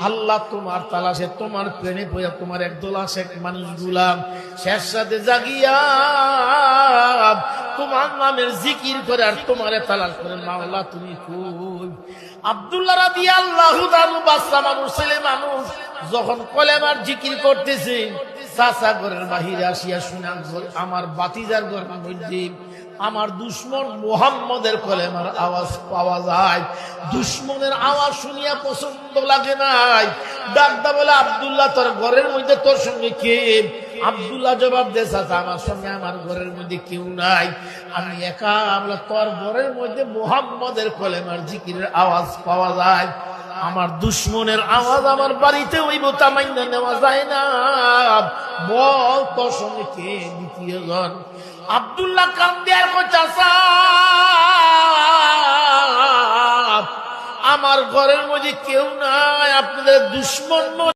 আল্লাহ তোমার তালাশে তোমার প্রেমে পড়ে তোমার একদল আশেক মানুষগুলা শেষ সাথে জাগিয়া তোমার নামের জিকির করে আর তোমারে তালাশ করে। মাওলা তুমি কই? আব্দুল্লাহ রাদিয়াল্লাহু তাআলা বাচ্চা মানুষ, ছেলে মানুষ, যখন কলেমার জিকির করতেছে চাচা ঘরের বাহিরে আসিয়া শুনা আমার বাতিজার ঘরের মধ্যে আমার দুশ্মন মুহাম্মদের কলেমার আওয়াজ পাওয়া যায়। দুশ্মনের আওয়াজ শুনিয়া পছন্দ লাগে নাই, ডাকদা বলে আব্দুল্লাহ তোর ঘরের মধ্যে তোর সঙ্গে কে? আব্দুল্লাহ জবাব দে চাচা আমার সঙ্গে আমার ঘরের মধ্যে কেউ নাই, আমি একা। আমরা তোর ঘরের মধ্যে মুহাম্মদের কলেমার জিকিরের আওয়াজ পাওয়া যায়, আমার দুশ্মনের আওয়াজ আমার বাড়িতে ওই বোতামাইনা নেওয়া যায় না। বল তোর সঙ্গে কে দ্বিতীয় জন? আব্দুল্লাহ কান্দে আর কই চাচা আমার ঘরের মধ্যে কেউ নাই, আপনাদের দুশ্মন